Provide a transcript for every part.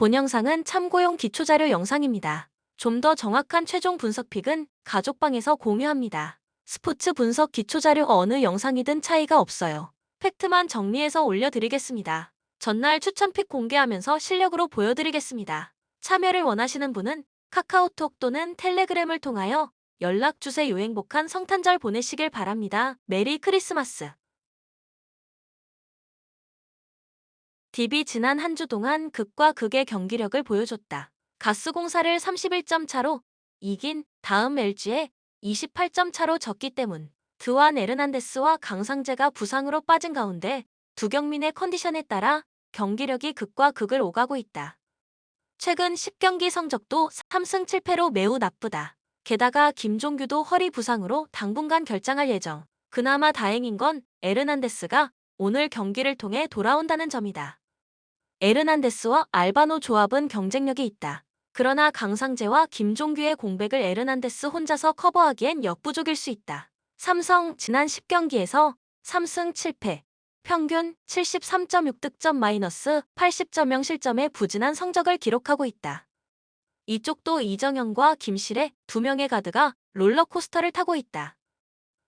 본 영상은 참고용 기초자료 영상입니다. 좀 더 정확한 최종 분석 픽은 가족방에서 공유합니다. 스포츠 분석 기초자료 어느 영상이든 차이가 없어요. 팩트만 정리해서 올려드리겠습니다. 전날 추천 픽 공개하면서 실력으로 보여드리겠습니다. 참여를 원하시는 분은 카카오톡 또는 텔레그램을 통하여 연락주세요. 행복한 성탄절 보내시길 바랍니다. 메리 크리스마스. DB 지난 한 주 동안 극과 극의 경기력을 보여줬다. 가스공사를 31점 차로 이긴 다음 LG에 28점 차로 졌기 때문. 드완 에르난데스와 강상재가 부상으로 빠진 가운데 두경민의 컨디션에 따라 경기력이 극과 극을 오가고 있다. 최근 10경기 성적도 3승 7패로 매우 나쁘다. 게다가 김종규도 허리 부상으로 당분간 결장할 예정. 그나마 다행인 건 에르난데스가 오늘 경기를 통해 돌아온다는 점이다. 에르난데스와 알바노 조합은 경쟁력이 있다. 그러나 강상재와 김종규의 공백을 에르난데스 혼자서 커버하기엔 역부족일 수 있다. 삼성 지난 10경기에서 3승 7패, 평균 73.6득점 마이너스 80.0 실점의 부진한 성적을 기록하고 있다. 이쪽도 이정현과 김실의 두 명의 가드가 롤러코스터를 타고 있다.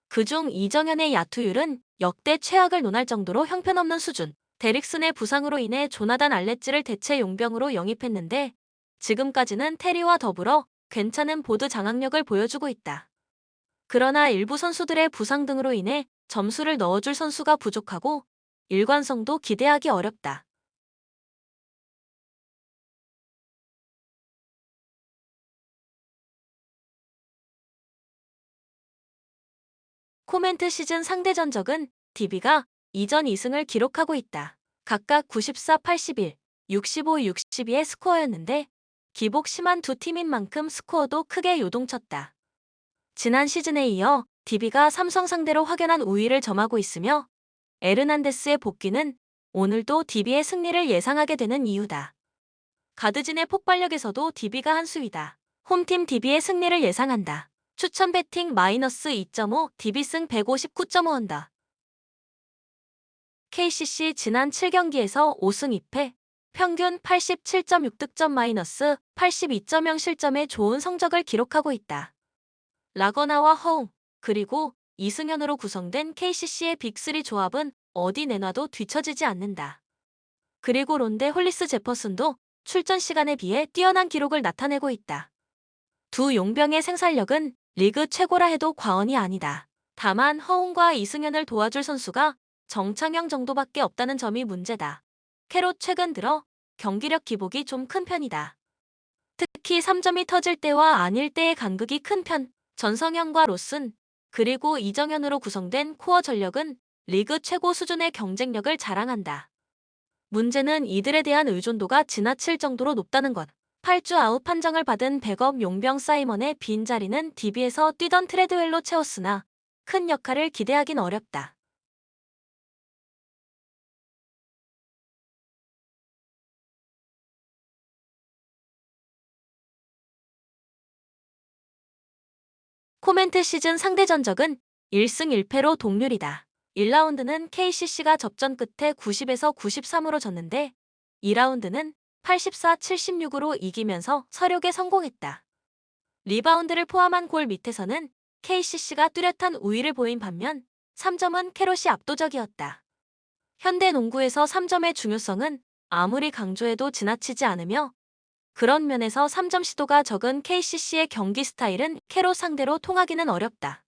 그중 이정현의 야투율은 역대 최악을 논할 정도로 형편없는 수준. 데릭슨의 부상으로 인해 조나단 알레찌를 대체 용병으로 영입했는데 지금까지는 테리와 더불어 괜찮은 보드 장악력을 보여주고 있다. 그러나 일부 선수들의 부상 등으로 인해 점수를 넣어줄 선수가 부족하고 일관성도 기대하기 어렵다. 코멘트 시즌 상대 전적은 DB가 이전 2승을 기록하고 있다. 각각 94, 81, 65, 62의 스코어였는데 기복 심한 두 팀인 만큼 스코어도 크게 요동쳤다. 지난 시즌에 이어 DB가 삼성 상대로 확연한 우위를 점하고 있으며 에르난데스의 복귀는 오늘도 DB의 승리를 예상하게 되는 이유다. 가드진의 폭발력에서도 DB가 한 수위다. 홈팀 DB의 승리를 예상한다. 추천 배팅 마이너스 2.5 DB승 159.5 언더. KCC 지난 7경기에서 5승 2패, 평균 87.6득점 마이너스 82.0 실점의 좋은 성적을 기록하고 있다. 라거나와 허웅, 그리고 이승현으로 구성된 KCC의 빅3 조합은 어디 내놔도 뒤처지지 않는다. 그리고 론데 홀리스 제퍼슨도 출전 시간에 비해 뛰어난 기록을 나타내고 있다. 두 용병의 생산력은 리그 최고라 해도 과언이 아니다. 다만 허웅과 이승현을 도와줄 선수가 정창영 정도밖에 없다는 점이 문제다. 캐롯 최근 들어 경기력 기복이 좀 큰 편이다. 특히 3점이 터질 때와 아닐 때의 간극이 큰 편. 전성현과 로슨, 그리고 이정현으로 구성된 코어 전력은 리그 최고 수준의 경쟁력을 자랑한다. 문제는 이들에 대한 의존도가 지나칠 정도로 높다는 것. 8주 아웃 판정을 받은 백업 용병 사이먼의 빈 자리는 DB에서 뛰던 트레드웰로 채웠으나 큰 역할을 기대하긴 어렵다. 코멘트 시즌 상대 전적은 1승 1패로 동률이다. 1라운드는 KCC가 접전 끝에 90에서 93으로 졌는데 2라운드는 84, 76으로 이기면서 서력에 성공했다. 리바운드를 포함한 골 밑에서는 KCC가 뚜렷한 우위를 보인 반면 3점은 캐롯이 압도적이었다. 현대 농구에서 3점의 중요성은 아무리 강조해도 지나치지 않으며 그런 면에서 3점 시도가 적은 KCC의 경기 스타일은 캐롯 상대로 통하기는 어렵다.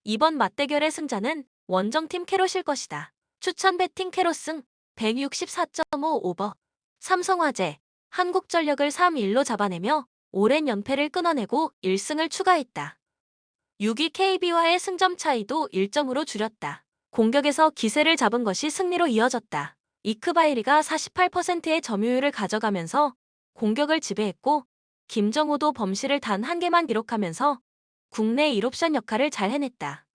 이번 맞대결의 승자는 원정팀 캐롯일 것이다. 추천 배팅 캐롯승 164.5 오버. 삼성화재, 한국전력을 3-1로 잡아내며 오랜 연패를 끊어내고 1승을 추가했다. 6위 KB와의 승점 차이도 1점으로 줄였다. 공격에서 기세를 잡은 것이 승리로 이어졌다. 이크바이리가 48%의 점유율을 가져가면서 공격을 지배했고 김정호도 범실을 단 1개만 기록하면서 국내 1옵션 역할을 잘 해냈다.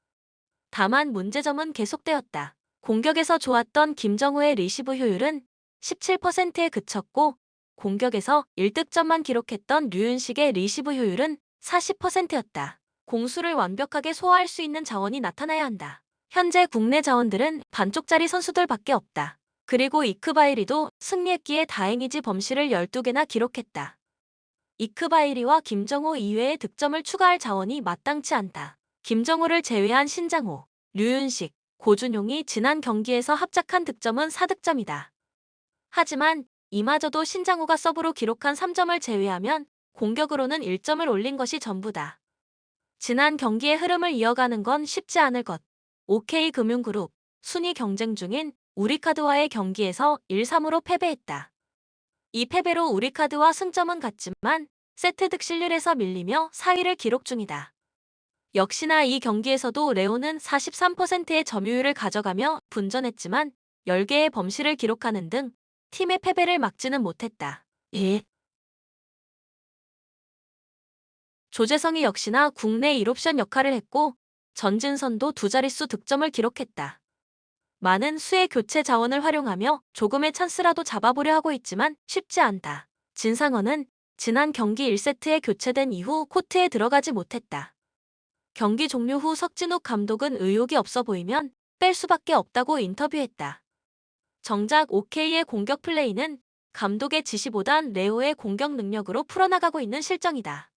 다만 문제점은 계속되었다. 공격에서 좋았던 김정호의 리시브 효율은 17%에 그쳤고 공격에서 1득점만 기록했던 류윤식의 리시브 효율은 40%였다. 공수를 완벽하게 소화할 수 있는 자원이 나타나야 한다. 현재 국내 자원들은 반쪽짜리 선수들밖에 없다. 그리고 이크바이리도 승리했기에 다행이지 범실을 12개나 기록했다. 이크바이리와 김정호 이외의 득점을 추가할 자원이 마땅치 않다. 김정호를 제외한 신장호, 류윤식, 고준용이 지난 경기에서 합작한 득점은 4득점이다. 하지만 이마저도 신장호가 서브로 기록한 3점을 제외하면 공격으로는 1점을 올린 것이 전부다. 지난 경기의 흐름을 이어가는 건 쉽지 않을 것. OK금융그룹, 순위 경쟁 중인 우리카드와의 경기에서 1-3으로 패배했다. 이 패배로 우리카드와 승점은 같지만 세트 득실률에서 밀리며 4위를 기록 중이다. 역시나 이 경기에서도 레오는 43%의 점유율을 가져가며 분전했지만 10개의 범실을 기록하는 등 팀의 패배를 막지는 못했다. 조재성이 역시나 국내 1옵션 역할을 했고 전진선도 두 자릿수 득점을 기록했다. 많은 수의 교체 자원을 활용하며 조금의 찬스라도 잡아보려 하고 있지만 쉽지 않다. 진상원은 지난 경기 1세트에 교체된 이후 코트에 들어가지 못했다. 경기 종료 후 석진욱 감독은 의욕이 없어 보이면 뺄 수밖에 없다고 인터뷰했다. 정작 OK의 공격 플레이는 감독의 지시보단 레오의 공격 능력으로 풀어나가고 있는 실정이다.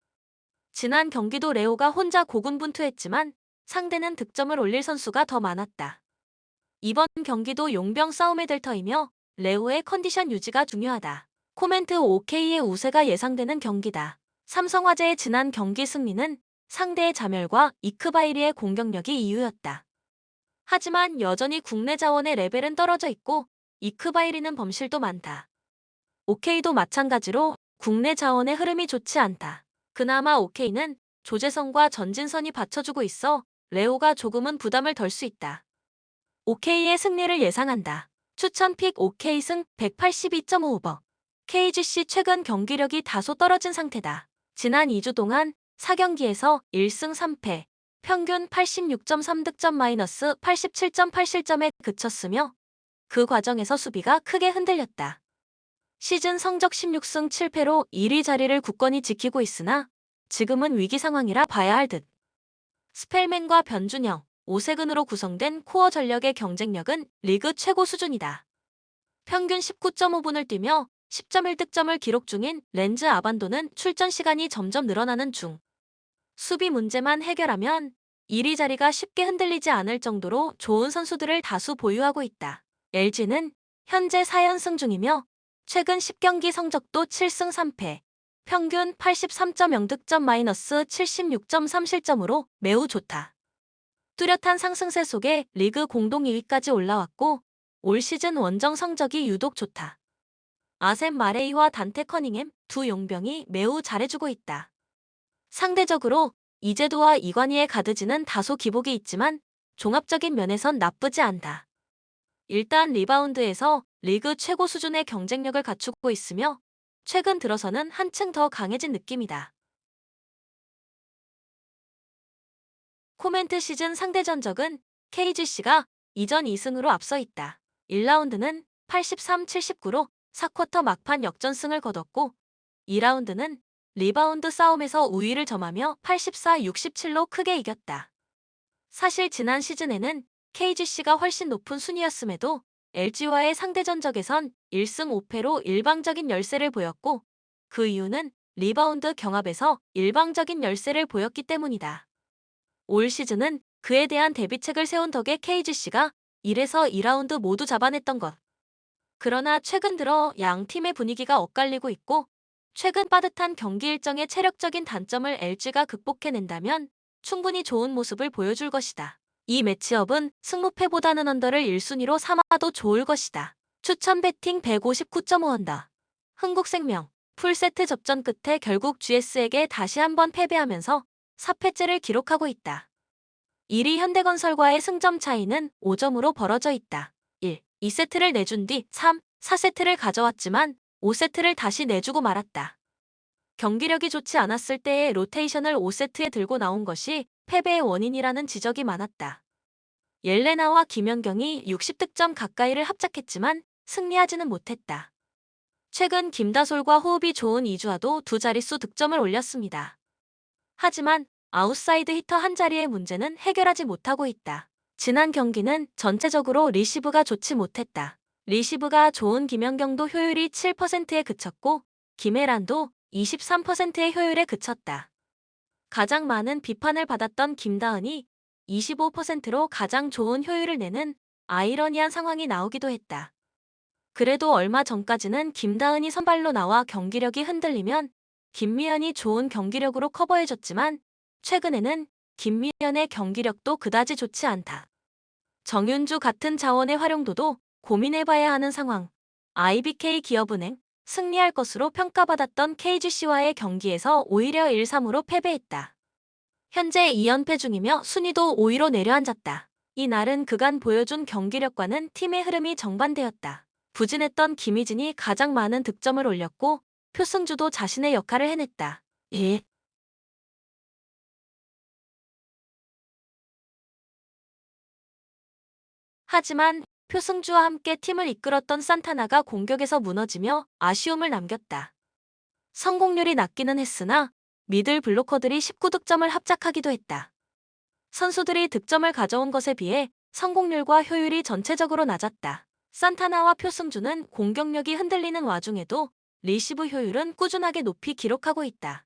지난 경기도 레오가 혼자 고군분투했지만 상대는 득점을 올릴 선수가 더 많았다. 이번 경기도 용병 싸움에 들터이며 레오의 컨디션 유지가 중요하다. 코멘트 OK의 우세가 예상되는 경기다. 삼성화재의 지난 경기 승리는 상대의 자멸과 이크바이리의 공격력이 이유였다. 하지만 여전히 국내 자원의 레벨은 떨어져 있고 이크바이리는 범실도 많다. OK도 마찬가지로 국내 자원의 흐름이 좋지 않다. 그나마 OK는 조재성과 전진선이 받쳐주고 있어 레오가 조금은 부담을 덜 수 있다. OK의 승리를 예상한다. 추천픽 OK승 182.5오버. KGC 최근 경기력이 다소 떨어진 상태다. 지난 2주 동안 4경기에서 1승 3패, 평균 86.3득점 마이너스 87.8실점에 그쳤으며 그 과정에서 수비가 크게 흔들렸다. 시즌 성적 16승 7패로 1위 자리를 굳건히 지키고 있으나 지금은 위기 상황이라 봐야 할 듯. 스펠맨과 변준영, 오세근으로 구성된 코어 전력의 경쟁력은 리그 최고 수준이다. 평균 19.5분을 뛰며 10.1득점을 기록 중인 렌즈 아반도는 출전 시간이 점점 늘어나는 중. 수비 문제만 해결하면 1위 자리가 쉽게 흔들리지 않을 정도로 좋은 선수들을 다수 보유하고 있다. LG는 현재 4연승 중이며 최근 10경기 성적도 7승 3패, 평균 83.0득점 마이너스 76.3실점으로 매우 좋다. 뚜렷한 상승세 속에 리그 공동 2위까지 올라왔고 올 시즌 원정 성적이 유독 좋다. 아셈 마레이와 단테 커닝햄 두 용병이 매우 잘해주고 있다. 상대적으로 이재도와 이관희의 가드지는 다소 기복이 있지만 종합적인 면에선 나쁘지 않다. 일단 리바운드에서 리그 최고 수준의 경쟁력을 갖추고 있으며 최근 들어서는 한층 더 강해진 느낌이다. 코멘트 시즌 상대 전적은 KGC가 이전 2승으로 앞서 있다. 1라운드는 83-79로 4쿼터 막판 역전승을 거뒀고 2라운드는 리바운드 싸움에서 우위를 점하며 84-67로 크게 이겼다. 사실 지난 시즌에는 KGC가 훨씬 높은 순위였음에도 LG와의 상대 전적에선 1승 5패로 일방적인 열세를 보였고 그 이유는 리바운드 경합에서 일방적인 열세를 보였기 때문이다. 올 시즌은 그에 대한 대비책을 세운 덕에 KGC가 1에서 2라운드 모두 잡아냈던 것. 그러나 최근 들어 양 팀의 분위기가 엇갈리고 있고 최근 빠듯한 경기 일정의 체력적인 단점을 LG가 극복해낸다면 충분히 좋은 모습을 보여줄 것이다. 이 매치업은 승무패보다는 언더를 1순위로 삼아도 좋을 것이다. 추천 배팅 159.5 언더. 흥국생명, 풀세트 접전 끝에 결국 GS에게 다시 한번 패배하면서 4패째를 기록하고 있다. 1위 현대건설과의 승점 차이는 5점으로 벌어져 있다. 1, 2세트를 내준 뒤 3, 4세트를 가져왔지만 5세트를 다시 내주고 말았다. 경기력이 좋지 않았을 때의 로테이션을 5세트에 들고 나온 것이 패배의 원인이라는 지적이 많았다. 옐레나와 김연경이 60득점 가까이를 합작했지만 승리하지는 못했다. 최근 김다솔과 호흡이 좋은 이주아도 두 자릿수 득점을 올렸습니다. 하지만 아웃사이드 히터 한 자리의 문제는 해결하지 못하고 있다. 지난 경기는 전체적으로 리시브가 좋지 못했다. 리시브가 좋은 김연경도 효율이 7%에 그쳤고 김혜란도 23%의 효율에 그쳤다. 가장 많은 비판을 받았던 김다은이 25%로 가장 좋은 효율을 내는 아이러니한 상황이 나오기도 했다. 그래도 얼마 전까지는 김다은이 선발로 나와 경기력이 흔들리면 김미연이 좋은 경기력으로 커버해줬지만 최근에는 김미연의 경기력도 그다지 좋지 않다. 정윤주 같은 자원의 활용도도 고민해봐야 하는 상황. IBK 기업은행 승리할 것으로 평가받았던 KGC와의 경기에서 오히려 1-3으로 패배했다. 현재 2연패 중이며 순위도 5위로 내려앉았다. 이날은 그간 보여준 경기력과는 팀의 흐름이 정반대였다. 부진했던 김희진이 가장 많은 득점을 올렸고 표승주도 자신의 역할을 해냈다. 예. 하지만 표승주와 함께 팀을 이끌었던 산타나가 공격에서 무너지며 아쉬움을 남겼다. 성공률이 낮기는 했으나 미들 블로커들이 19득점을 합작하기도 했다. 선수들이 득점을 가져온 것에 비해 성공률과 효율이 전체적으로 낮았다. 산타나와 표승주는 공격력이 흔들리는 와중에도 리시브 효율은 꾸준하게 높이 기록하고 있다.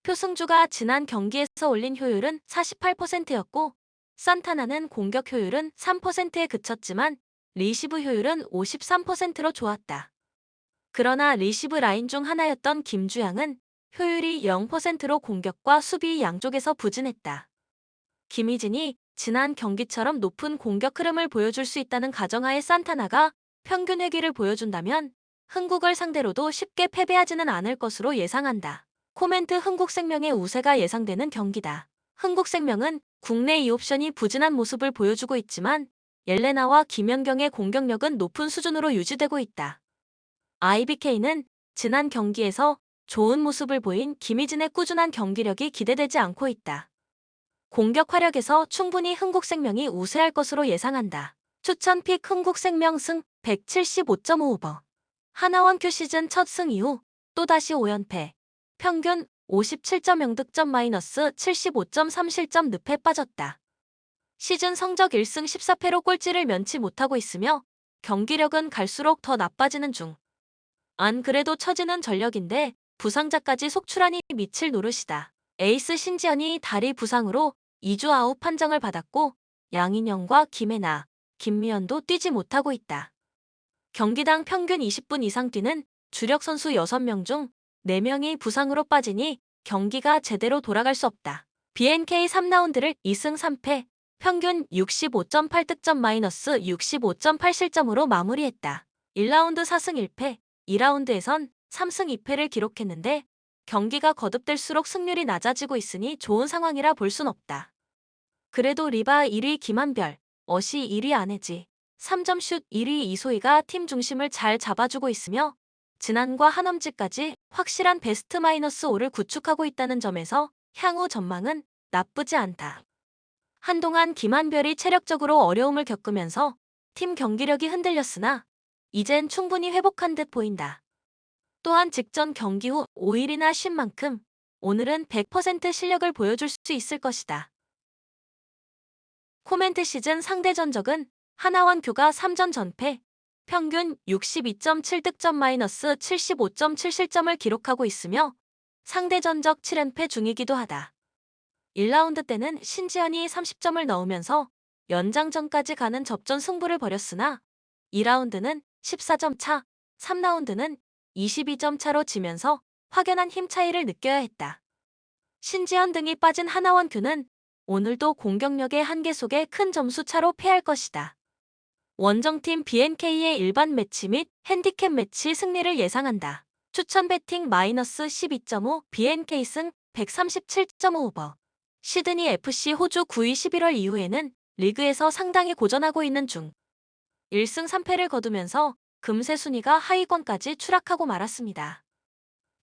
표승주가 지난 경기에서 올린 효율은 48%였고 산타나는 공격 효율은 3%에 그쳤지만 리시브 효율은 53%로 좋았다. 그러나 리시브 라인 중 하나였던 김주향은 효율이 0%로 공격과 수비 양쪽에서 부진했다. 김희진이 지난 경기처럼 높은 공격 흐름을 보여줄 수 있다는 가정하에 산타나가 평균 회귀를 보여준다면 흥국을 상대로도 쉽게 패배하지는 않을 것으로 예상한다. 코멘트 흥국생명의 우세가 예상되는 경기다. 흥국생명은 국내 2옵션이 부진한 모습을 보여주고 있지만 옐레나와 김연경의 공격력은 높은 수준으로 유지되고 있다. IBK는 지난 경기에서 좋은 모습을 보인 김희진의 꾸준한 경기력이 기대되지 않고 있다. 공격 화력에서 충분히 흥국생명이 우세할 것으로 예상한다. 추천 픽 흥국생명 승 175.5오버. 하나원큐 시즌 첫 승 이후 또다시 5연패. 평균 57.0득점 마이너스 75.3 실점 늪에 빠졌다. 시즌 성적 1승 14패로 꼴찌를 면치 못하고 있으며 경기력은 갈수록 더 나빠지는 중. 안 그래도 처지는 전력인데 부상자까지 속출하니 미칠 노릇이다. 에이스 신지연이 다리 부상으로 2주 아웃 판정을 받았고 양인영과 김혜나, 김미연도 뛰지 못하고 있다. 경기당 평균 20분 이상 뛰는 주력 선수 6명 중 4명이 부상으로 빠지니 경기가 제대로 돌아갈 수 없다. BNK 3라운드를 2승 3패, 평균 65.8득점 마이너스 65.8 실점으로 마무리했다. 1라운드 4승 1패, 2라운드에선 3승 2패를 기록했는데 경기가 거듭될수록 승률이 낮아지고 있으니 좋은 상황이라 볼 순 없다. 그래도 리바 1위 김한별, 어시 1위 안혜지, 3점슛 1위 이소희가 팀 중심을 잘 잡아주고 있으며 지난과 한엄지까지 확실한 베스트 마이너스 5를 구축하고 있다는 점에서 향후 전망은 나쁘지 않다. 한동안 김한별이 체력적으로 어려움을 겪으면서 팀 경기력이 흔들렸으나 이젠 충분히 회복한 듯 보인다. 또한 직전 경기 후 5일이나 쉰 만큼 오늘은 100% 실력을 보여줄 수 있을 것이다. 코멘트 시즌 상대 전적은 하나원큐가 3전 전패, 평균 62.7득점 마이너스 75.7 실점을 기록하고 있으며 상대 전적 7연패 중이기도 하다. 1라운드 때는 신지연이 30점을 넣으면서 연장전까지 가는 접전 승부를 벌였으나 2라운드는 14점 차, 3라운드는 22점 차로 지면서 확연한 힘 차이를 느껴야 했다. 신지연 등이 빠진 하나원큐는 오늘도 공격력의 한계 속에 큰 점수 차로 패할 것이다. 원정팀 BNK의 일반 매치 및 핸디캡 매치 승리를 예상한다. 추천 배팅 마이너스 12.5 BNK 승 137.5오버. 시드니 FC 호주 9위 11월 이후에는 리그에서 상당히 고전하고 있는 중 1승 3패를 거두면서 금세 순위가 하위권까지 추락하고 말았습니다.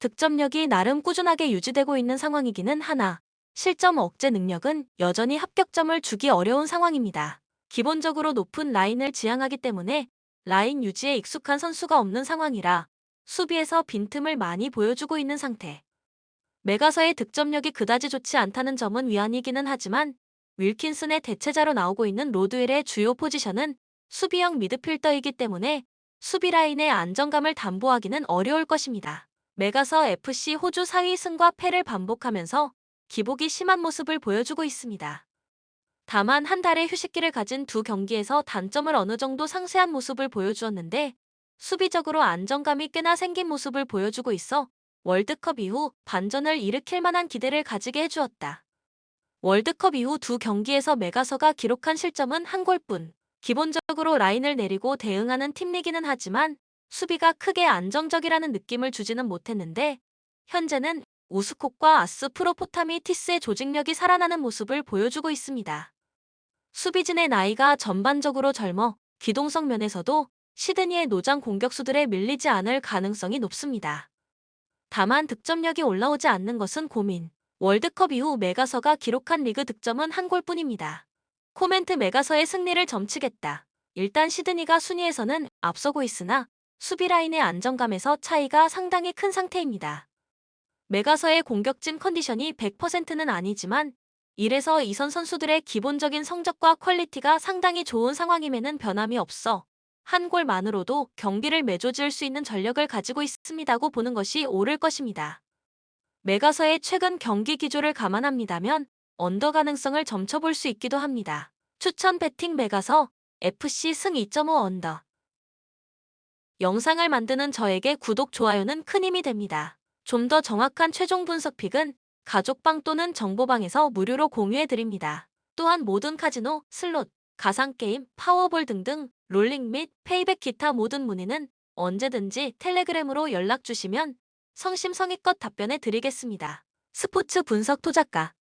득점력이 나름 꾸준하게 유지되고 있는 상황이기는 하나 실점 억제 능력은 여전히 합격점을 주기 어려운 상황입니다. 기본적으로 높은 라인을 지향하기 때문에 라인 유지에 익숙한 선수가 없는 상황이라 수비에서 빈틈을 많이 보여주고 있는 상태. 메가서의 득점력이 그다지 좋지 않다는 점은 위안이기는 하지만 윌킨슨의 대체자로 나오고 있는 로드웰의 주요 포지션은 수비형 미드필더이기 때문에 수비 라인의 안정감을 담보하기는 어려울 것입니다. 메가서 FC 호주 4위 승과 패를 반복하면서 기복이 심한 모습을 보여주고 있습니다. 다만 한 달의 휴식기를 가진 두 경기에서 단점을 어느 정도 상쇄한 모습을 보여주었는데 수비적으로 안정감이 꽤나 생긴 모습을 보여주고 있어 월드컵 이후 반전을 일으킬 만한 기대를 가지게 해주었다. 월드컵 이후 두 경기에서 메가서가 기록한 실점은 한 골뿐. 기본적으로 라인을 내리고 대응하는 팀이기는 하지만 수비가 크게 안정적이라는 느낌을 주지는 못했는데 현재는 우스콕과 아스 프로포타미티스의 조직력이 살아나는 모습을 보여주고 있습니다. 수비진의 나이가 전반적으로 젊어 기동성 면에서도 시드니의 노장 공격수들에 밀리지 않을 가능성이 높습니다. 다만 득점력이 올라오지 않는 것은 고민. 월드컵 이후 메가서가 기록한 리그 득점은 한 골뿐입니다. 코멘트 메가서의 승리를 점치겠다. 일단 시드니가 순위에서는 앞서고 있으나 수비 라인의 안정감에서 차이가 상당히 큰 상태입니다. 메가서의 공격진 컨디션이 100%는 아니지만 1에서 2선 선수들의 기본적인 성적과 퀄리티가 상당히 좋은 상황임에는 변함이 없어 한 골만으로도 경기를 매조지을 수 있는 전력을 가지고 있습니다고 보는 것이 옳을 것입니다. 메가서의 최근 경기 기조를 감안합니다면 언더 가능성을 점쳐볼 수 있기도 합니다. 추천 배팅 메가서 FC 승 2.5 언더. 영상을 만드는 저에게 구독, 좋아요는 큰 힘이 됩니다. 좀 더 정확한 최종 분석 픽은 가족방 또는 정보방에서 무료로 공유해드립니다. 또한 모든 카지노, 슬롯, 가상게임, 파워볼 등등 롤링 및 페이백 기타 모든 문의는 언제든지 텔레그램으로 연락주시면 성심성의껏 답변해 드리겠습니다. 스포츠 분석 토작가